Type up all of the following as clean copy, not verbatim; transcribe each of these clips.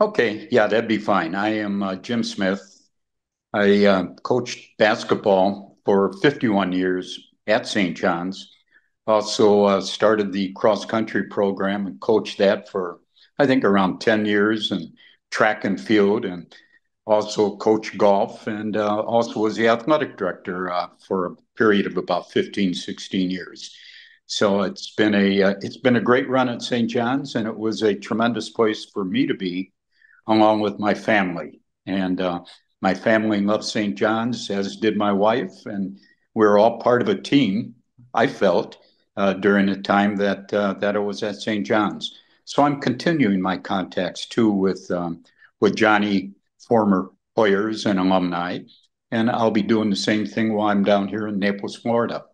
Okay, yeah, that'd be fine. I am Jim Smith. I coached basketball for 51 years at St. John's. Also started the cross country program and coached that for, I think, around 10 years, and track and field, and also coached golf, and also was the athletic director for a period of about 15, 16 years. So it's been a great run at St. John's, and it was a tremendous place for me to be along with my family. And my family loves St. John's, as did my wife. And we're all part of a team, I felt, during the time that I was at St. John's. So I'm continuing my contacts too with Johnny, former players and alumni. And I'll be doing the same thing while I'm down here in Naples, Florida.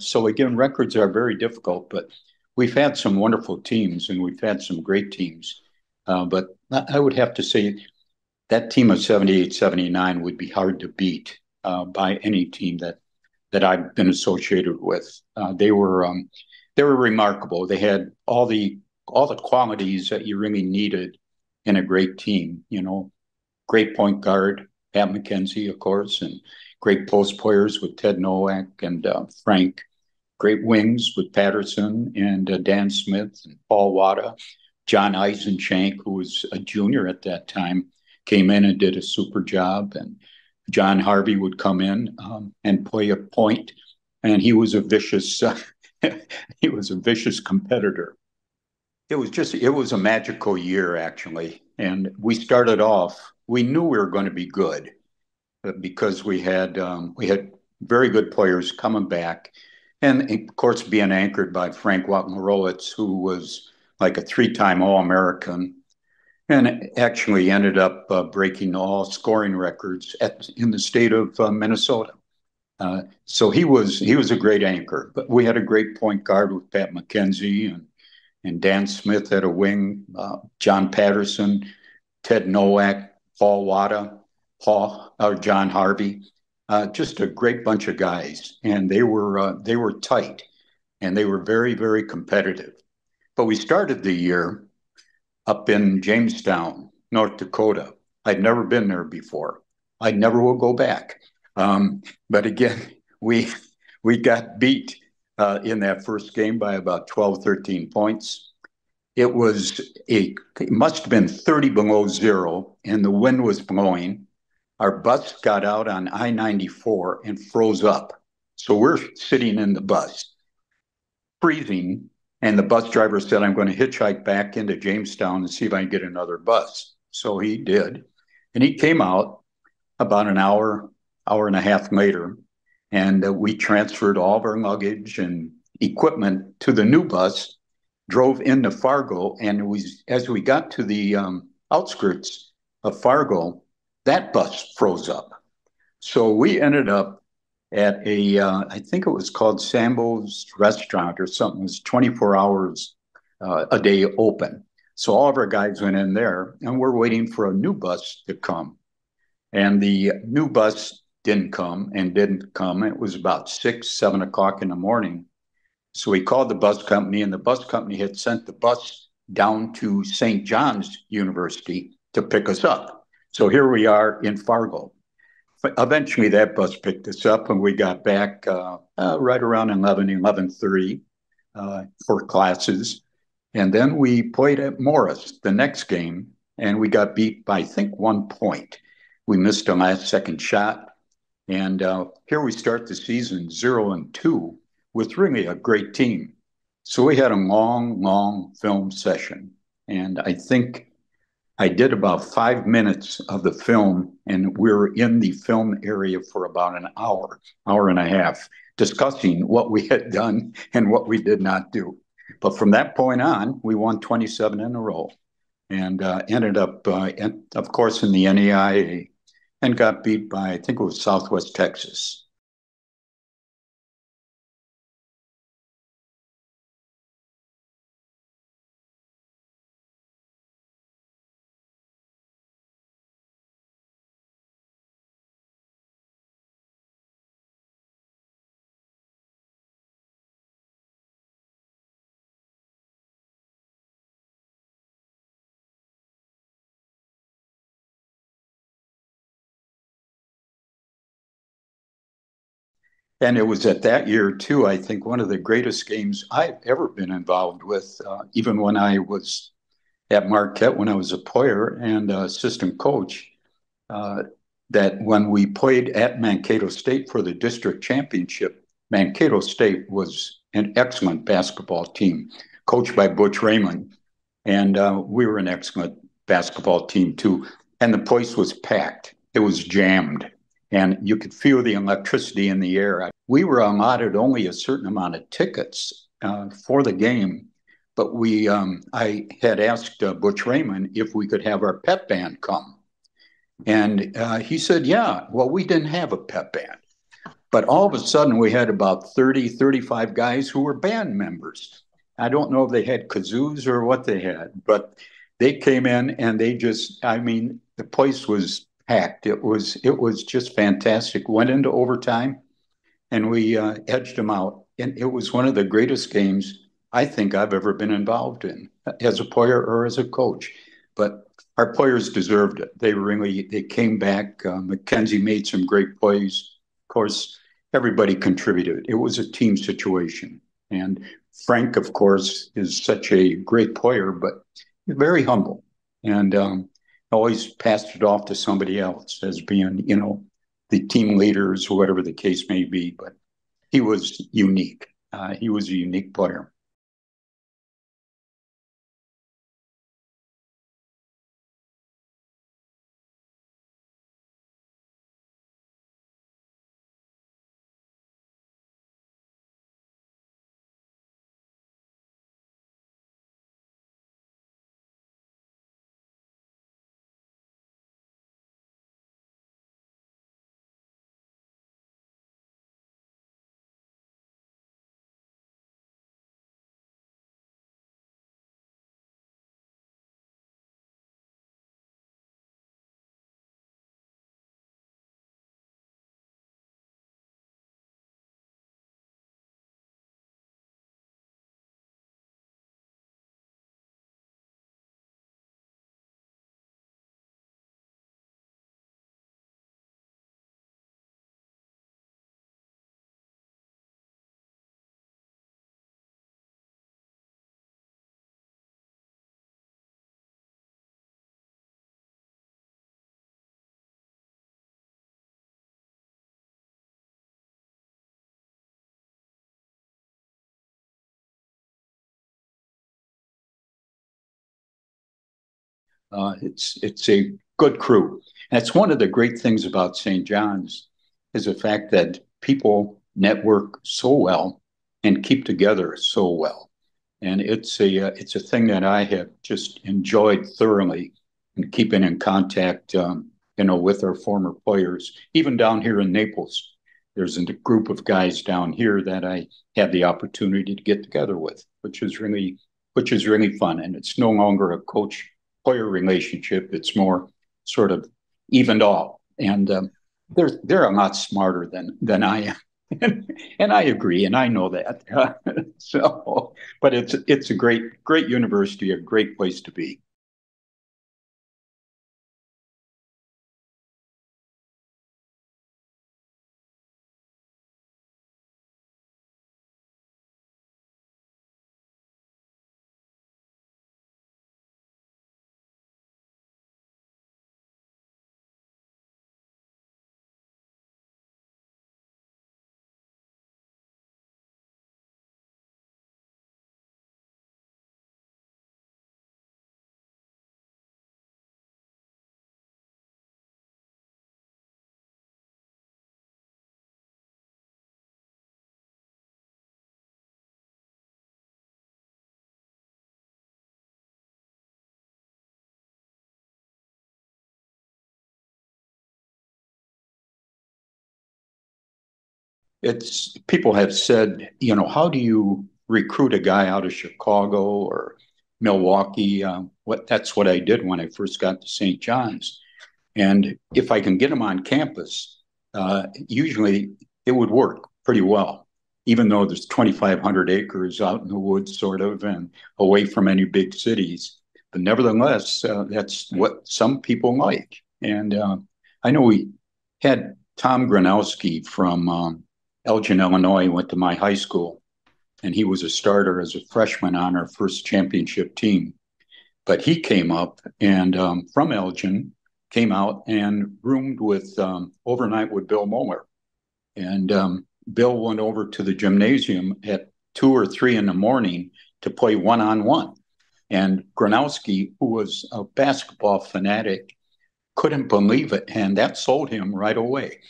So again, records are very difficult, but we've had some wonderful teams and we've had some great teams. But I would have to say that team of 78, 79 would be hard to beat by any team that I've been associated with. They were remarkable. They had all the qualities that you really needed in a great team. You know, great point guard, Pat McKenzie, of course, and great post players with Ted Nowak and Frank. Great wings with Patterson and Dan Smith and Paul Wada. John Eisenchank, who was a junior at that time, came in and did a super job. And John Harvey would come in and play a point, and he was a vicious he was a vicious competitor. It was a magical year actually, and we started off. We knew we were going to be good because we had very good players coming back, and of course being anchored by Frank Wagner-Rolitz, who was like a three-time All-American, and actually ended up breaking all scoring records in the state of Minnesota. So he was a great anchor. But we had a great point guard with Pat McKenzie and Dan Smith at a wing, John Patterson, Ted Nowak, Paul Wada, Paul or John Harvey. Just a great bunch of guys, and they were tight, and they were very competitive. But we started the year up in Jamestown, North Dakota. I'd never been there before. I never will go back. But again, we we got beat in that first game by about 12, 13 points. It must have been 30 below zero, and the wind was blowing. Our bus got out on I-94 and froze up. So we're sitting in the bus, freezing, and the bus driver said, I'm going to hitchhike back into Jamestown and see if I can get another bus. So he did. And he came out about an hour, hour and a half later, and we transferred all of our luggage and equipment to the new bus, drove into Fargo, and as we got to the outskirts of Fargo, that bus froze up. So we ended up at I think it was called Sambo's Restaurant or something. It was 24 hours a day open. So all of our guys went in there, and we're waiting for a new bus to come. And the new bus didn't come and didn't come. It was about 6, 7 o'clock in the morning. So we called the bus company, and the bus company had sent the bus down to St. John's University to pick us up. So here we are in Fargo. Eventually, that bus picked us up, and we got back right around 11:30 for classes. And then we played at Morris the next game, and we got beat by, I think, 1 point. We missed a last-second shot. And here we start the season 0-2 with really a great team. So we had a long, long film session. And I think I did about 5 minutes of the film, and we were in the film area for about an hour, hour and a half, discussing what we had done and what we did not do. But from that point on, we won 27 in a row and ended up, of course, in the NAIA and got beat by, I think it was Southwest Texas. And it was at that year, too, I think one of the greatest games I've ever been involved with, even when I was at Marquette, when I was a player and assistant coach, uh, that when we played at Mankato State for the district championship, Mankato State was an excellent basketball team, coached by Butch Raymond. And we were an excellent basketball team, too. And the place was packed, it was jammed, and you could feel the electricity in the air. We were allotted only a certain amount of tickets for the game, but I had asked Butch Raymond if we could have our pep band come. And he said, yeah, well, we didn't have a pep band. But all of a sudden, we had about 30, 35 guys who were band members. I don't know if they had kazoos or what they had, but they came in and I mean, the place was packed. It was just fantastic. Went into overtime and we edged them out. And it was one of the greatest games I think I've ever been involved in as a player or as a coach. But our players deserved it. They came back. Mackenzie made some great plays. Of course, everybody contributed. It was a team situation. And Frank, of course, is such a great player, but very humble and always passed it off to somebody else as being, the team leaders, whatever the case may be. But he was unique. He was a unique player. It's a good crew. And it's one of the great things about St. John's is the fact that people network so well and keep together so well. And it's a thing that I have just enjoyed thoroughly and keeping in contact, with our former players, even down here in Naples. There's a group of guys down here that I had the opportunity to get together with, which is really fun. And it's no longer a coach player relationship. It's more sort of evened off. And they're a lot smarter than I am. And I agree, and I know that. So, but it's a great university, a great place to be. It's people have said, how do you recruit a guy out of Chicago or Milwaukee? That's what I did when I first got to St. John's. And if I can get them on campus, usually it would work pretty well, even though there's 2,500 acres out in the woods, sort of, and away from any big cities. But nevertheless, that's what some people like. And I know we had Tom Gronowski from Elgin, Illinois, went to my high school, and he was a starter as a freshman on our first championship team. But he came up and from Elgin, came out and roomed with overnight with Bill Moeller. And Bill went over to the gymnasium at 2 or 3 in the morning to play one-on-one. And Gronowski, who was a basketball fanatic, couldn't believe it. And that sold him right away.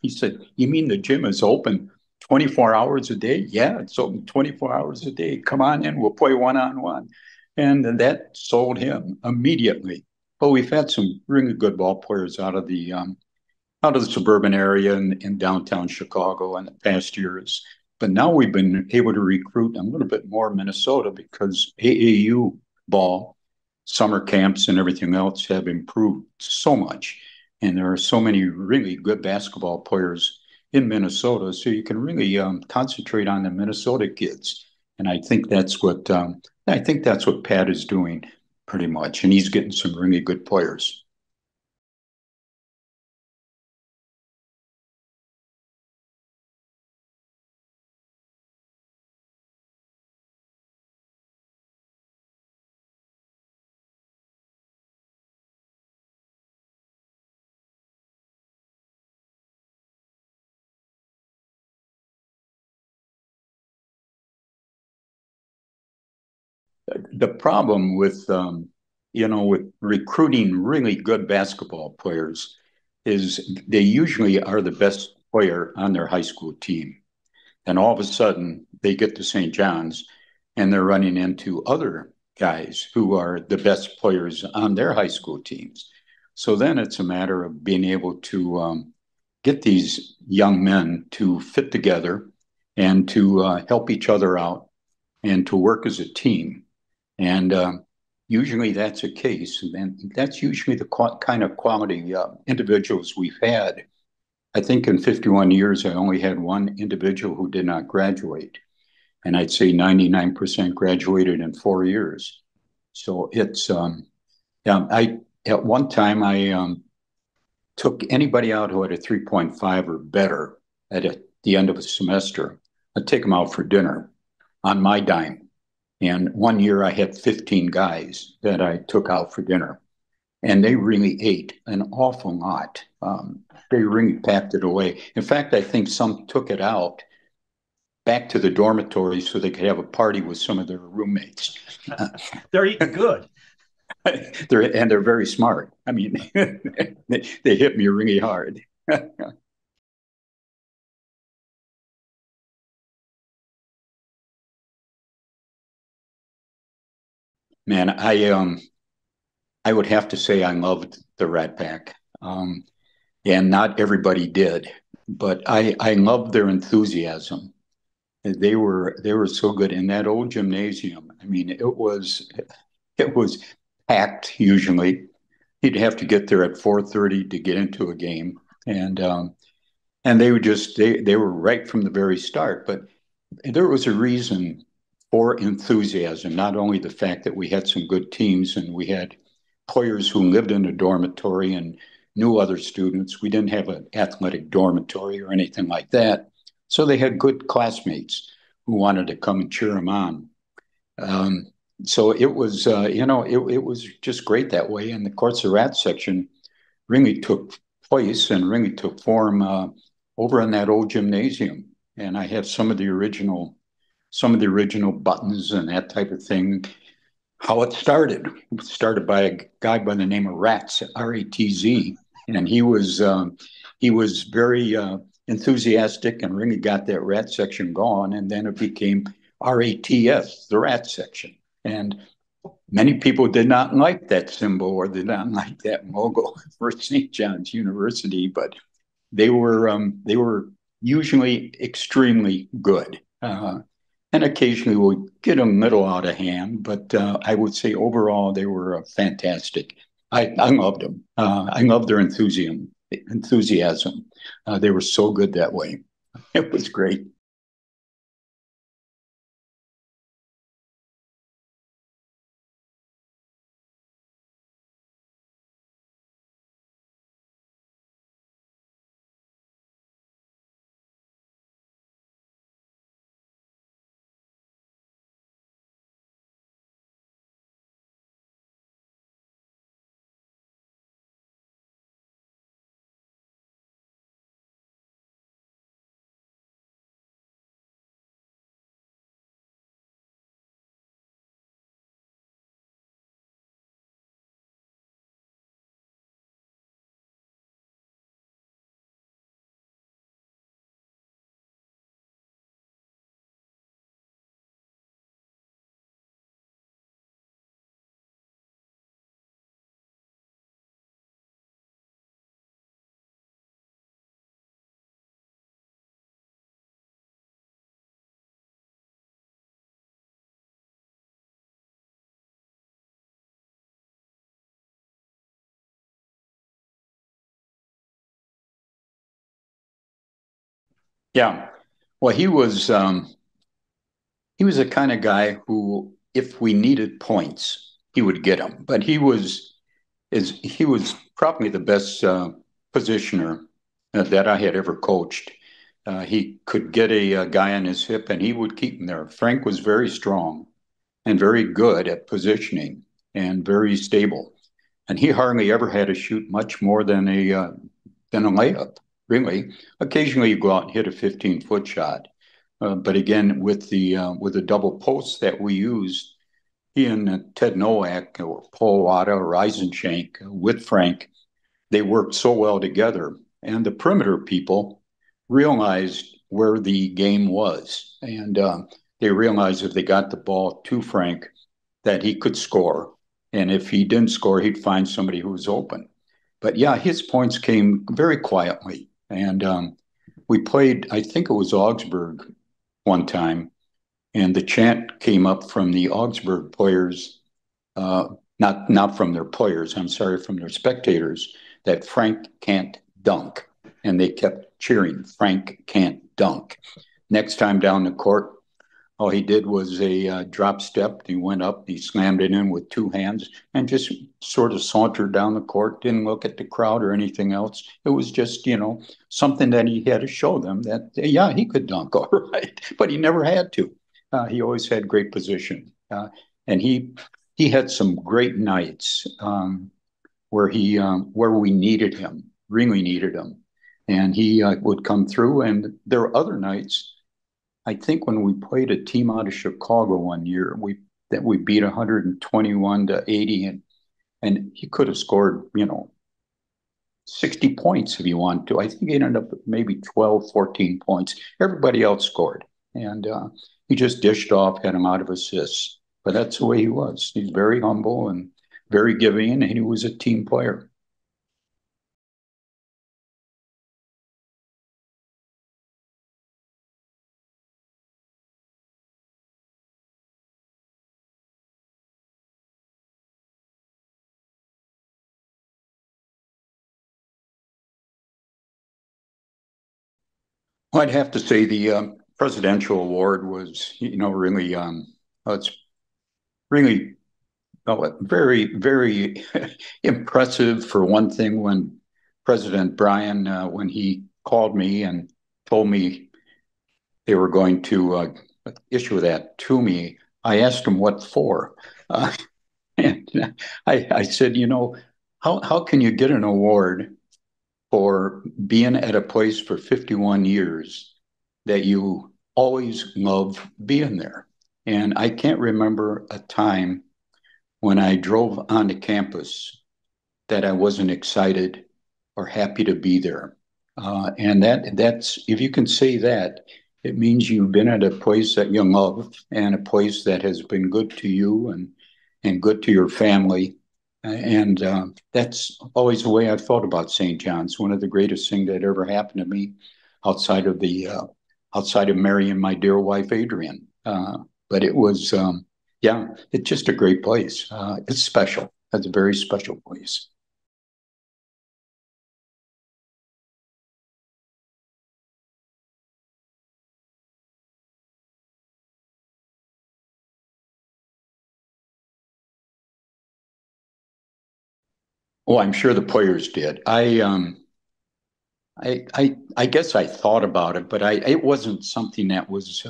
He said, "You mean the gym is open 24 hours a day?" "Yeah, it's open 24 hours a day. Come on in, we'll play one-on-one." And that sold him immediately. But we've had some really good ball players out of the suburban area in downtown Chicago in the past years. But now we've been able to recruit a little bit more Minnesota because AAU ball, summer camps, and everything else have improved so much. And there are so many really good basketball players in Minnesota. So you can really concentrate on the Minnesota kids. And I think that's what Pat is doing pretty much. And he's getting some really good players. The problem with recruiting really good basketball players is they usually are the best player on their high school team. And all of a sudden they get to St. John's and they're running into other guys who are the best players on their high school teams. So then it's a matter of being able to get these young men to fit together and to help each other out and to work as a team. And usually that's a case. And that's usually the kind of quality individuals we've had. I think in 51 years, I only had one individual who did not graduate. And I'd say 99% graduated in 4 years. So yeah, at one time, I took anybody out who had a 3.5 or better the end of a semester. I'd take them out for dinner on my dime. And one year I had 15 guys that I took out for dinner, and they really ate an awful lot. They really packed it away. In fact, I think some took it out back to the dormitory so they could have a party with some of their roommates. They're eating good. they're very smart. I mean, they hit me really hard. Man, I would have to say I loved the Rat Pack. And not everybody did, but I loved their enthusiasm. They were so good in that old gymnasium. I mean, it was packed usually. You'd have to get there at 4:30 to get into a game, and they were right from the very start. But there was a reason for enthusiasm, not only the fact that we had some good teams and we had players who lived in a dormitory and knew other students. We didn't have an athletic dormitory or anything like that. So they had good classmates who wanted to come and cheer them on. Um, so it was, it was just great that way. And the Courts of Rat section really took place and really took form over in that old gymnasium. And I have some of the original buttons and that type of thing. How it started. It started by a guy by the name of Ratz, Ratz, and he was very enthusiastic and really got that rat section going. And then it became RATS, the rat section. And many people did not like that symbol or did not like that logo for St. John's University, but they were usually extremely good. And occasionally we'll get a little out of hand, but I would say overall they were fantastic. I loved them. I loved their enthusiasm. They were so good that way. It was great. Yeah. Well, he was a kind of guy who, if we needed points, he would get them. But he was probably the best positioner that I had ever coached. He could get a guy on his hip and he would keep him there. Frank was very strong and very good at positioning and very stable. And he hardly ever had to shoot much more than a layup, really. Occasionally you go out and hit a 15-foot shot. But again, with the double posts that we used, he and Ted Nowak or Paul Wada or Eisenschenk with Frank, they worked so well together. And the perimeter people realized where the game was. And they realized if they got the ball to Frank, that he could score. And if he didn't score, he'd find somebody who was open. But yeah, his points came very quietly. And we played, I think it was Augsburg one time, and the chant came up from the Augsburg players, uh, not from their players, I'm sorry, from their spectators, that Frank can't dunk. And they kept cheering, Frank can't dunk. Next time down the court, all he did was a drop step. He went up, he slammed it in with two hands, and just sort of sauntered down the court, didn't look at the crowd or anything else. It was just, something that he had to show them that, yeah, he could dunk all right, but he never had to. He always had great position. And he had some great nights where we needed him, really needed him. And he would come through, and there were other nights. I think when we played a team out of Chicago one year, we beat 121 to 80, And he could have scored, 60 points if he wanted to. I think he ended up with maybe 12, 14 points. Everybody else scored. And he just dished off, had a lot of assists. But that's the way he was. He's very humble and very giving, and he was a team player. Well, I'd have to say the presidential award was, really, it's really very, very impressive for one thing. When President Bryan, when he called me and told me they were going to issue that to me, I asked him what for. Uh, and I said, how can you get an award for being at a place for 51 years that you always love being there? And I can't remember a time when I drove onto campus that I wasn't excited or happy to be there. And that's if you can say that, it means you've been at a place that you love and a place that has been good to you and good to your family. And that's always the way I've thought about St. John's. One of the greatest things that ever happened to me outside of the outside of marrying my dear wife Adrian. But it was yeah, it's just a great place. It's special. It's a very special place. Oh, I'm sure the players did. I guess I thought about it, but it wasn't something that was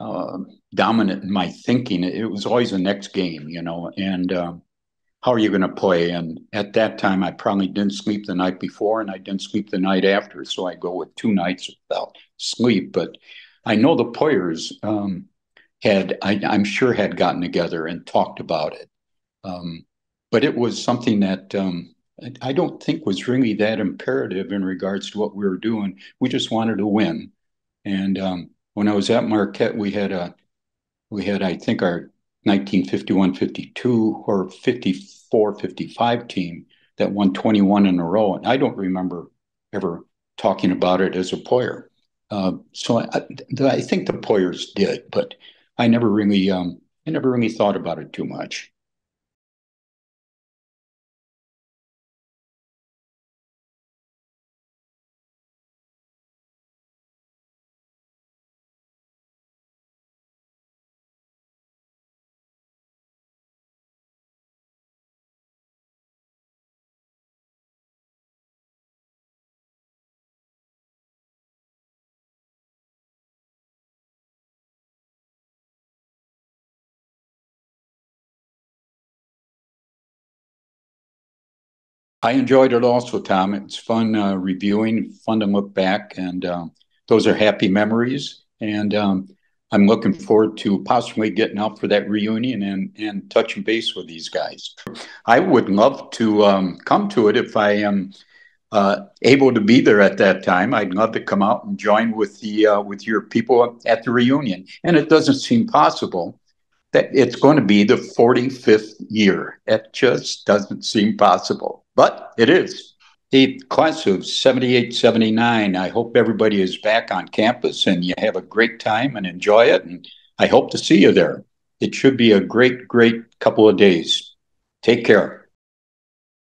uh, dominant in my thinking. It was always the next game, and how are you going to play? And at that time, I probably didn't sleep the night before, and I didn't sleep the night after. So I go with 2 nights without sleep. But I know the players I'm sure, had gotten together and talked about it. Um, but it was something that I don't think was really that imperative in regards to what we were doing. We just wanted to win. And when I was at Marquette, we had I think our 1951-52 or 54-55 team that won 21 in a row. And I don't remember ever talking about it as a player. So I think the players did, but I never really thought about it too much. I enjoyed it also, Tom. It's fun reviewing, fun to look back, and those are happy memories. And I'm looking forward to possibly getting out for that reunion and touching base with these guys. I would love to come to it if I am able to be there at that time. I'd love to come out and join with your people at the reunion. And it doesn't seem possible that it's going to be the 45th year. It just doesn't seem possible, but it is. The class of 78, 79, I hope everybody is back on campus and you have a great time and enjoy it. And I hope to see you there. It should be a great, great couple of days. Take care.